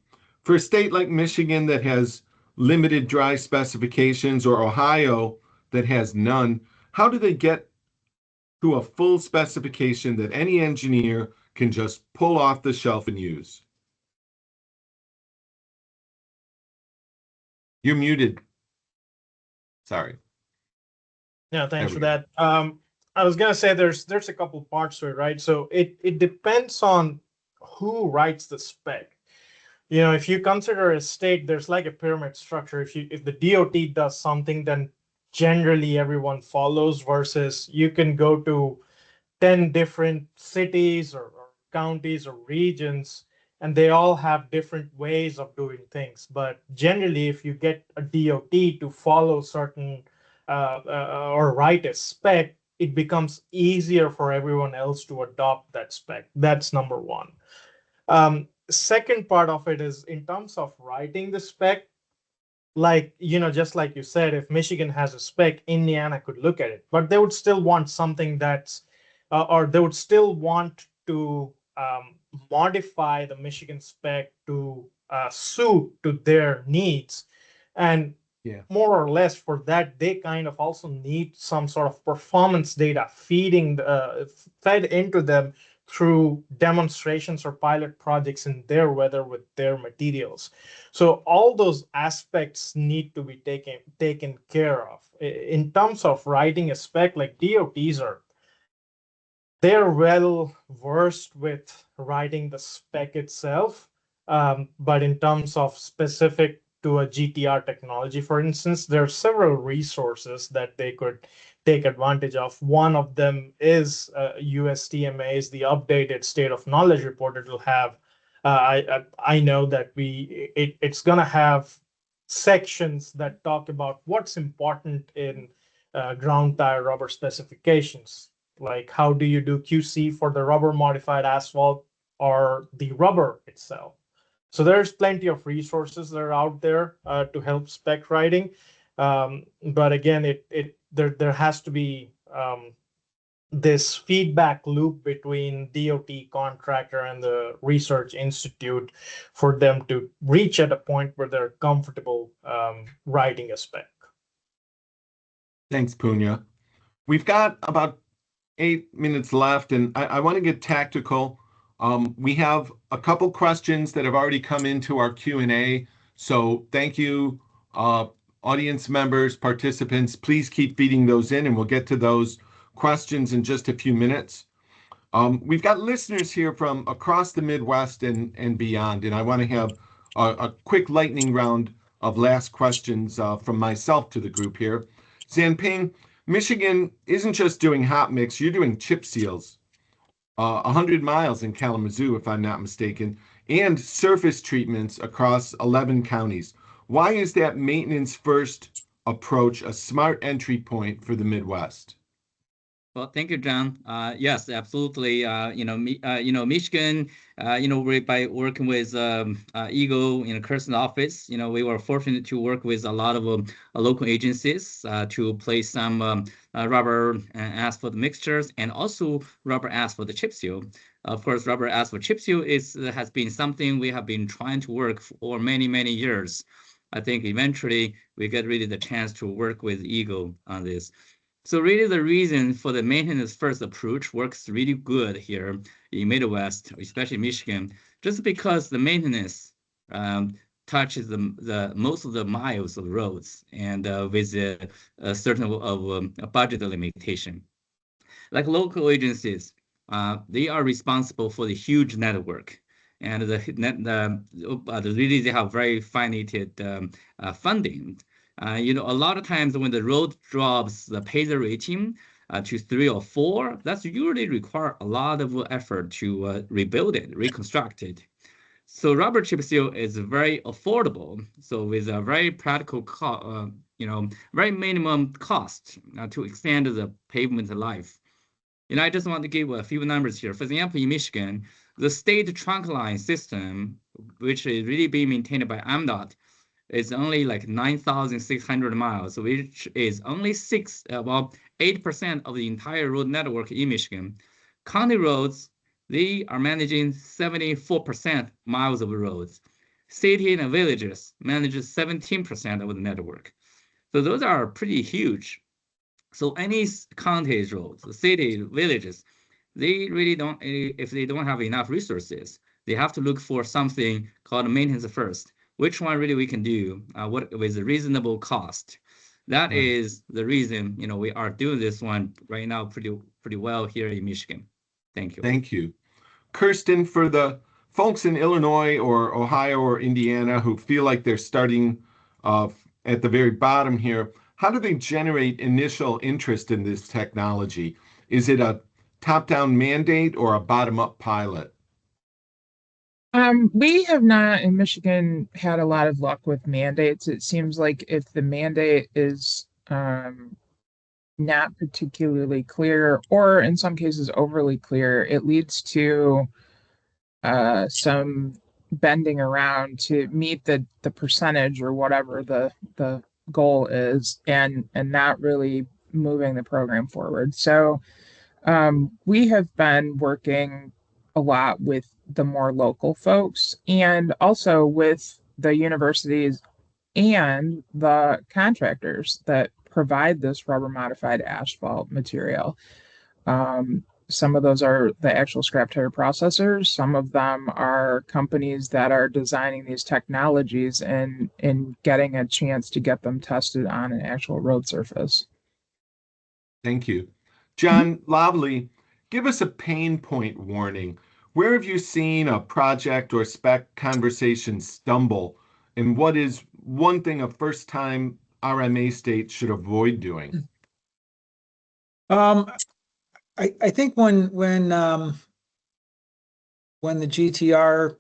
[SPEAKER 1] For a state like Michigan that has limited dry specifications, or Ohio that has none, how do they get to a full specification that any engineer can just pull off the shelf and use? You're muted. Sorry.
[SPEAKER 2] Yeah, thanks
[SPEAKER 1] There
[SPEAKER 2] for
[SPEAKER 1] we go.
[SPEAKER 2] that. I was gonna say there's a couple parts to it, right? So it depends on who writes the spec. You know, if you consider a state, there's like a pyramid structure. If the DOT does something, then generally everyone follows, versus you can go to 10 different cities or counties or regions, and they all have different ways of doing things. But generally, if you get a DOT to follow certain or write a spec, it becomes easier for everyone else to adopt that spec. That's number one. Second part of it is in terms of writing the spec, like, you know, just like you said, if Michigan has a spec, Indiana could look at it, but they would still want something that's, or they would still want to modify the Michigan spec to suit to their needs. And
[SPEAKER 1] Yeah.
[SPEAKER 2] more or less for that, they kind of also need some sort of performance data fed into them through demonstrations or pilot projects in their weather with their materials. So all those aspects need to be taken care of. In terms of writing a spec, like DOTs they're well versed with writing the spec itself. But in terms of specific to a GTR technology, for instance, there are several resources that they could take advantage of. One of them is USTMA's, the updated state of knowledge report. It will have, I know that it's going to have sections that talk about what's important in ground tire rubber specifications, like how do you do QC for the rubber modified asphalt or the rubber itself. So there's plenty of resources that are out there to help spec writing. But again, there has to be this feedback loop between DOT contractor and the research institute for them to reach at a point where they're comfortable writing a spec.
[SPEAKER 1] Thanks, Punya. We've got about 8 minutes left, and I want to get tactical. We have a couple questions that have already come into our Q&A. So thank you, audience members, participants. Please keep feeding those in, and we'll get to those questions in just a few minutes. We've got listeners here from across the Midwest and beyond, and I want to have a quick lightning round of last questions from myself to the group here. Zanping, Michigan isn't just doing hot mix, you're doing chip seals, 100 miles in Kalamazoo, if I'm not mistaken, and surface treatments across 11 counties. Why is that maintenance first approach a smart entry point for the Midwest?
[SPEAKER 4] Well, thank you, John. Yes, absolutely. Michigan, by working with Eagle in Kirsten office, we were fortunate to work with a lot of local agencies to place some rubber and asphalt mixtures, and also rubber asphalt chip seal. Of course, rubber asphalt chip seal has been something we have been trying to work for many, many years. I think eventually we get really the chance to work with Eagle on this. So really the reason for the maintenance first approach works really good here in Midwest, especially Michigan, just because the maintenance touches the most of the miles of roads, and with a certain budget limitation. Like local agencies, they are responsible for the huge network, and really they have very finite funding. A lot of times when the road drops the PASER rating to 3 or 4, that's usually require a lot of effort to rebuild it, reconstruct it. So rubber chip seal is very affordable. So with a very practical, very minimum cost to extend the pavement life. I just want to give a few numbers here. For example, in Michigan, the state trunk line system, which is really being maintained by MDOT, is only like 9,600 miles, which is only 8% of the entire road network in Michigan. County roads, they are managing 74% miles of roads. City and villages manages 17% of the network. So those are pretty huge. So any county roads, city, villages, they really don't, if they don't have enough resources, they have to look for something called maintenance first. Which one really we can do what with a reasonable cost. That is the reason, we are doing this one right now pretty well here in Michigan. Thank you.
[SPEAKER 1] Thank you. Kirsten, for the folks in Illinois or Ohio or Indiana who feel like they're starting at the very bottom here, how do they generate initial interest in this technology? Is it a top-down mandate or a bottom-up pilot?
[SPEAKER 3] We have not in Michigan had a lot of luck with mandates. It seems like if the mandate is not particularly clear, or in some cases overly clear, it leads to some bending around to meet the percentage or whatever the goal is, and not really moving the program forward. So we have been working a lot with the more local folks and also with the universities and the contractors that provide this rubber modified asphalt material. Some of those are the actual scrap tire processors. Some of them are companies that are designing these technologies and getting a chance to get them tested on an actual road surface.
[SPEAKER 1] Thank you. John Loveley, give us a pain point warning. Where have you seen a project or spec conversation stumble? And what is one thing a first-time RMA state should avoid doing?
[SPEAKER 5] I think when the GTR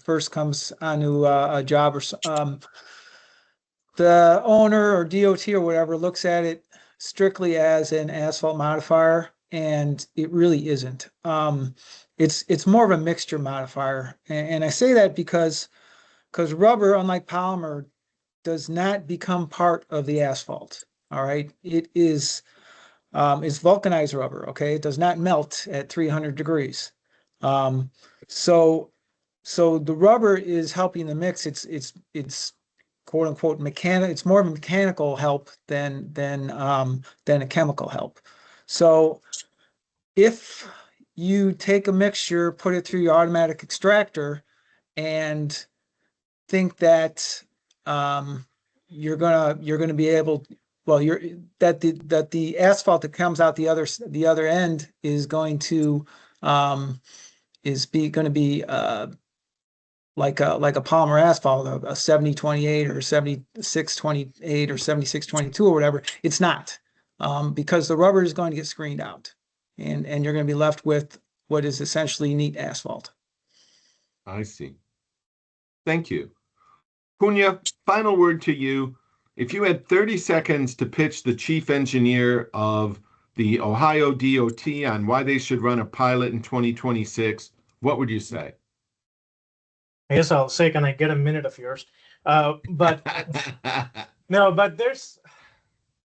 [SPEAKER 5] first comes onto a job, or the owner or DOT or whatever looks at it strictly as an asphalt modifier, and it really isn't. It's more of a mixture modifier, and I say that because rubber, unlike polymer, does not become part of the asphalt. All right, it is. It's vulcanized rubber. Okay, it does not melt at 300 degrees. So the rubber is helping the mix. It's quote unquote mechanical. It's more of a mechanical help than a chemical help. So if you take a mixture, put it through your automatic extractor, and think that you're gonna be able, well, that the asphalt that comes out the other end is going to going to be like a polymer asphalt, a 70-28 or 76-28 or 76-22 or whatever. It's not, because the rubber is going to get screened out, and you're going to be left with what is essentially neat asphalt.
[SPEAKER 1] I see. Thank you. Punya, final word to you. If you had 30 seconds to pitch the chief engineer of the Ohio DOT on why they should run a pilot in 2026, what would you say?
[SPEAKER 2] I guess I'll say, can I get a minute of yours? But no, but there's,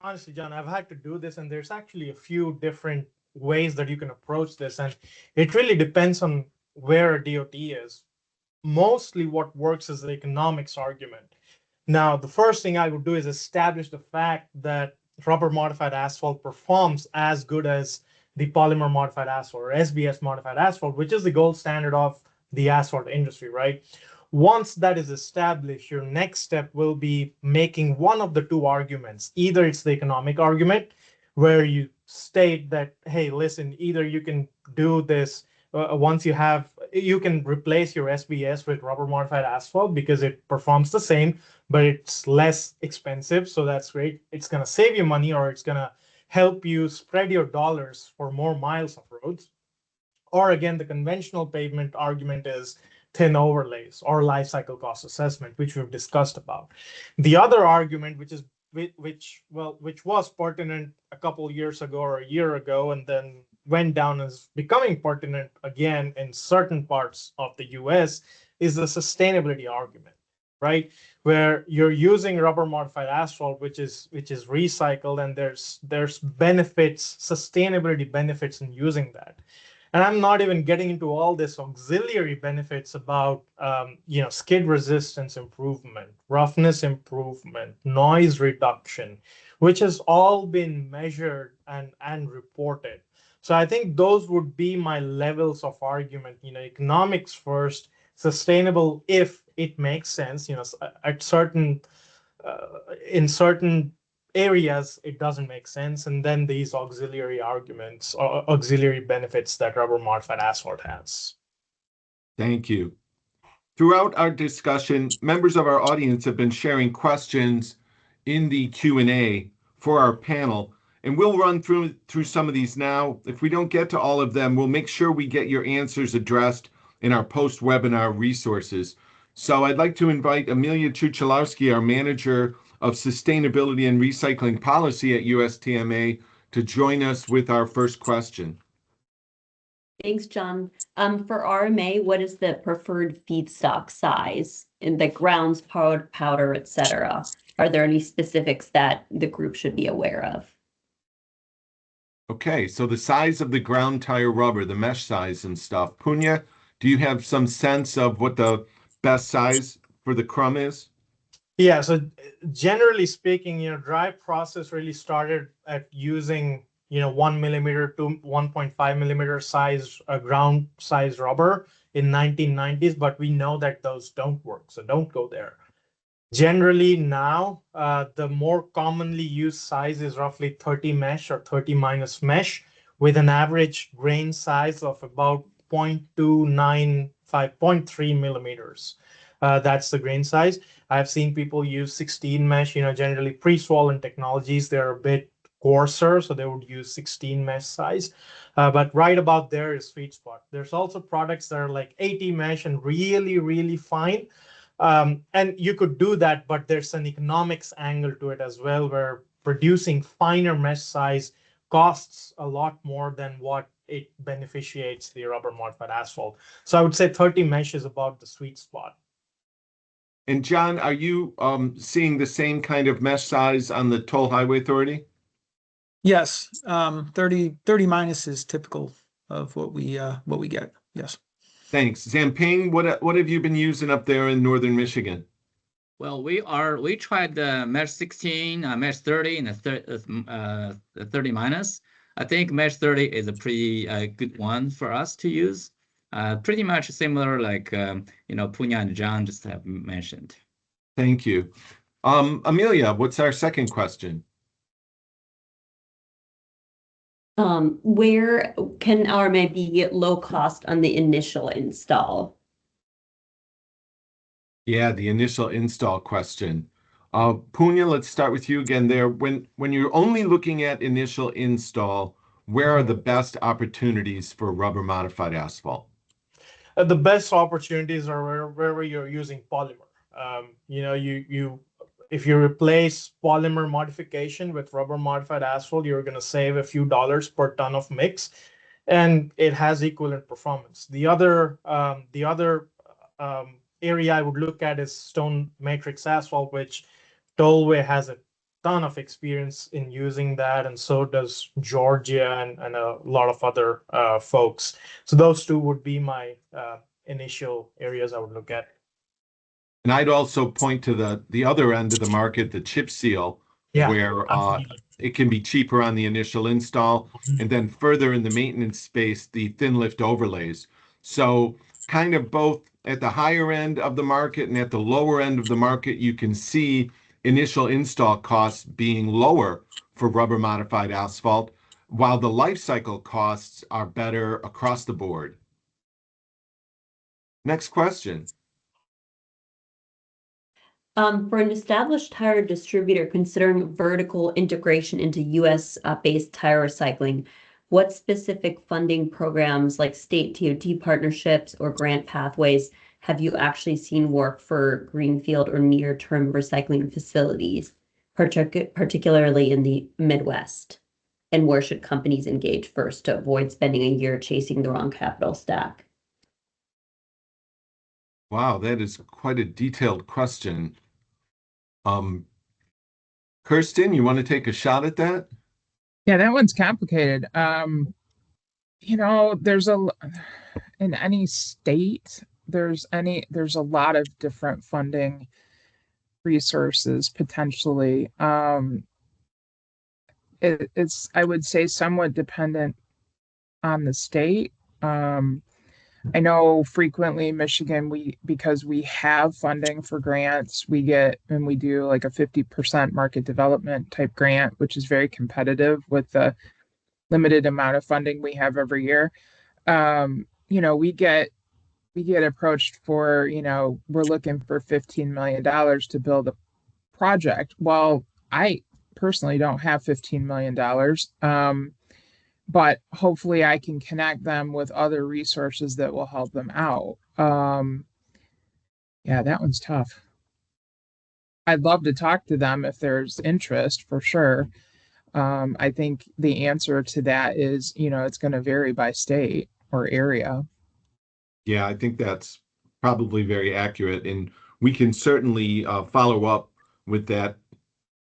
[SPEAKER 2] honestly, John, I've had to do this, and there's actually a few different ways that you can approach this, and it really depends on where a DOT is. Mostly what works is the economics argument. Now, the first thing I would do is establish the fact that rubber modified asphalt performs as good as the polymer modified asphalt or SBS modified asphalt, which is the gold standard of the asphalt industry, right? Once that is established, your next step will be making one of the two arguments. Either it's the economic argument, where you state that, hey, listen, either you can do this once you can replace your SBS with rubber modified asphalt because it performs the same, but it's less expensive. So that's great. It's going to save you money, or it's going to help you spread your dollars for more miles of roads. Or again, the conventional pavement argument is thin overlays or life cycle cost assessment, which we've discussed about. The other argument, which was pertinent a couple years ago or a year ago, and then went down as becoming pertinent again in certain parts of the US, is the sustainability argument, right? Where you're using rubber modified asphalt, which is recycled, and there's benefits, sustainability benefits in using that. And I'm not even getting into all this auxiliary benefits about skid resistance improvement, roughness improvement, noise reduction, which has all been measured and reported. So I think those would be my levels of argument. Economics first, sustainable if it makes sense. At in certain areas it doesn't make sense, and then these auxiliary arguments or auxiliary benefits that rubber modified asphalt has.
[SPEAKER 1] Thank you. Throughout our discussion, members of our audience have been sharing questions in the Q&A for our panel, and we'll run through some of these now. If we don't get to all of them, we'll make sure we get your answers addressed in our post-webinar resources. So I'd like to invite Amelia Chuchalowski, our Manager of Sustainability and Recycling Policy at USTMA, to join us with our first question.
[SPEAKER 6] Thanks, John. For RMA, what is the preferred feedstock size in the grounds, powder, et cetera? Are there any specifics that the group should be aware of?
[SPEAKER 1] Okay, so the size of the ground tire rubber, the mesh size and stuff. Punya, do you have some sense of what the best size for the crumb is?
[SPEAKER 2] Yeah, so generally speaking, dry process really started at using 1 millimeter to 1.5 millimeter size ground size rubber in 1990s, but we know that those don't work, so don't go there. Generally now, the more commonly used size is roughly 30 mesh or 30 minus mesh, with an average grain size of about 0.295, 0.3 millimeters. That's the grain size. I've seen people use 16 mesh, generally pre-swollen technologies. They're a bit coarser, so they would use 16 mesh size. But right about there is sweet spot. There's also products that are like 80 mesh and really, really fine. And you could do that, but there's an economics angle to it as well, where producing finer mesh size costs a lot more than what it beneficiates the rubber modified asphalt. So I would say 30 mesh is about the sweet spot.
[SPEAKER 1] And John, are you seeing the same kind of mesh size on the Toll Highway Authority?
[SPEAKER 5] Yes, 30 minus is typical of what we get. Yes.
[SPEAKER 1] Thanks. Zamping, what have you been using up there in northern Michigan?
[SPEAKER 4] Well, we tried the mesh 16, mesh 30, and the 30 minus. I think mesh 30 is a pretty good one for us to use. Pretty much similar, like Punya and John just have mentioned.
[SPEAKER 1] Thank you. Amelia, what's our second question?
[SPEAKER 6] Where can RMA be low cost on the initial install?
[SPEAKER 1] Yeah, the initial install question. Punya, let's start with you again there. When you're only looking at initial install, where are the best opportunities for rubber modified asphalt?
[SPEAKER 2] The best opportunities are wherever you're using polymer. If you replace polymer modification with rubber modified asphalt, you're going to save a few dollars per ton of mix, and it has equivalent performance. The other area I would look at is stone matrix asphalt, which Tollway has a ton of experience in using that, and so does Georgia and a lot of other folks. So those two would be my initial areas I would look at.
[SPEAKER 1] And I'd also point to the other end of the market, the chip seal, where it can be cheaper on the initial install, and then further in the maintenance space, the thin lift overlays. So kind of both at the higher end of the market and at the lower end of the market, you can see initial install costs being lower for rubber modified asphalt, while the life cycle costs are better across the board. Next question.
[SPEAKER 6] For an established tire distributor considering vertical integration into US based tire recycling, what specific funding programs like state TOT partnerships or grant pathways have you actually seen work for greenfield or near-term recycling facilities, particularly in the Midwest? And where should companies engage first to avoid spending a year chasing the wrong capital stack?
[SPEAKER 1] Wow, that is quite a detailed question. Kirsten, you want to take a shot at that?
[SPEAKER 3] Yeah, that one's complicated. There's in any state, there's a lot of different funding resources potentially. It's, I would say, somewhat dependent on the state. I know frequently Michigan, because we have funding for grants, we do like a 50% market development type grant, which is very competitive with the limited amount of funding we have every year. We get approached for, we're looking for $15 million to build a project. Well, I personally don't have $15 million. But hopefully I can connect them with other resources that will help them out. Yeah, that one's tough. I'd love to talk to them if there's interest, for sure. I think the answer to that is, it's going to vary by state or area.
[SPEAKER 1] Yeah, I think that's probably very accurate. And we can certainly follow up with that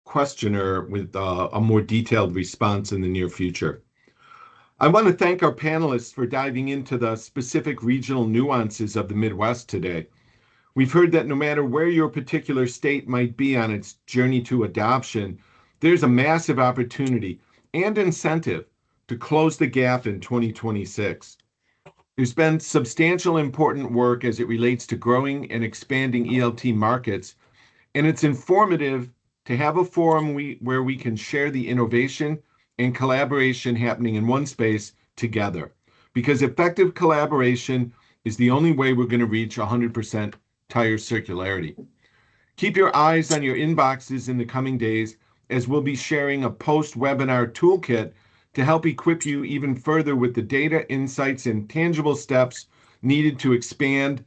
[SPEAKER 1] questioner with a more detailed response in the near future. I want to thank our panelists for diving into the specific regional nuances of the Midwest today. We've heard that no matter where your particular state might be on its journey to adoption, there's a massive opportunity and incentive to close the gap in 2026. There's been substantial important work as it relates to growing and expanding ELT markets, and it's informative to have a forum where we can share the innovation and collaboration happening in one space together, because effective collaboration is the only way we're going to reach 100% tire circularity. Keep your eyes on your inboxes in the coming days, as we'll be sharing a post-webinar toolkit to help equip you even further with the data, insights, and tangible steps needed to expand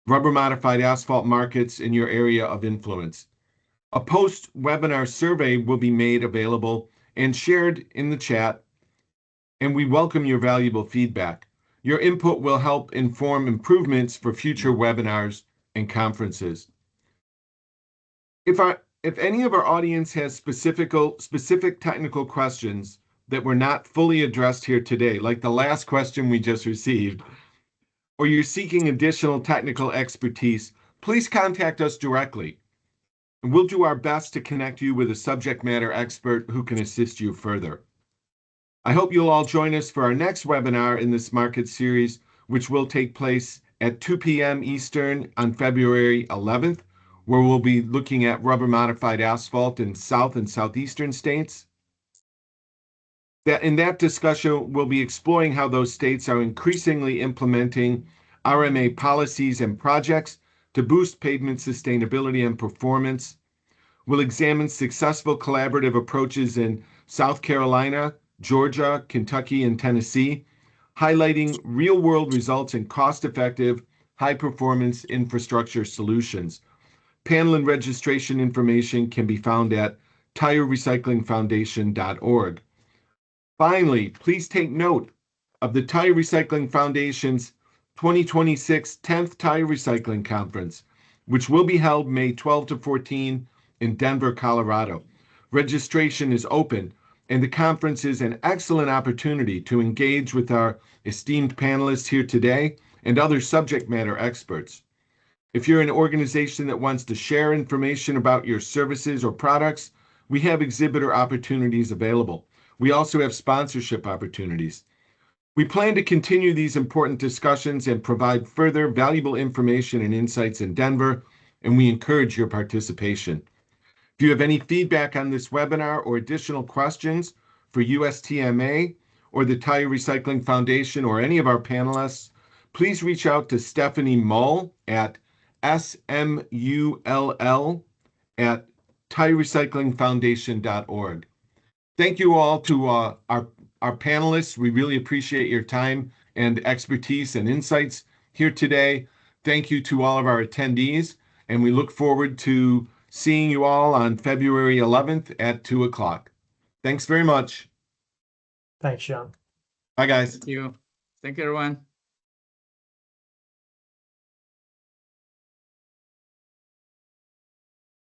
[SPEAKER 1] rubber-modified asphalt markets in your area of influence. A post-webinar survey will be made available and shared in the chat, and we welcome your valuable feedback. Your input will help inform improvements for future webinars and conferences. If any of our audience has specific technical questions that were not fully addressed here today, like the last question we just received, or you're seeking additional technical expertise, please contact us directly. And we'll do our best to connect you with a subject matter expert who can assist you further. I hope you'll all join us for our next webinar in this market series, which will take place at 2 p.m. Eastern on February 11th, where we'll be looking at rubber modified asphalt in South and Southeastern states. In that discussion, we'll be exploring how those states are increasingly implementing RMA policies and projects to boost pavement sustainability and performance. We'll examine successful collaborative approaches in South Carolina, Georgia, Kentucky, and Tennessee, highlighting real-world results in cost-effective, high-performance infrastructure solutions. Panel and registration information can be found at tirerecyclingfoundation.org. Finally, please take note of the Tire Recycling Foundation's 2026 10th Tire Recycling Conference, which will be held May 12 to 14 in Denver, Colorado. Registration is open, and the conference is an excellent opportunity to engage with our esteemed panelists here today and other subject matter experts. If you're an organization that wants to share information about your services or products, we have exhibitor opportunities available. We also have sponsorship opportunities. We plan to continue these important discussions and provide further valuable information and insights in Denver, and we encourage your participation. If you have any feedback on this webinar or additional questions for USTMA or the Tire Recycling Foundation or any of our panelists, please reach out to Stephanie Mull at SMULL@tirerecyclingfoundation.org. Thank you all to our panelists. We really appreciate your time and expertise and insights here today. Thank you to all of our attendees, and we look forward to seeing you all on February 11th at 2 o'clock. Thanks very much.
[SPEAKER 2] Thanks, John.
[SPEAKER 1] Bye, guys.
[SPEAKER 4] Thank you. Thank you, everyone.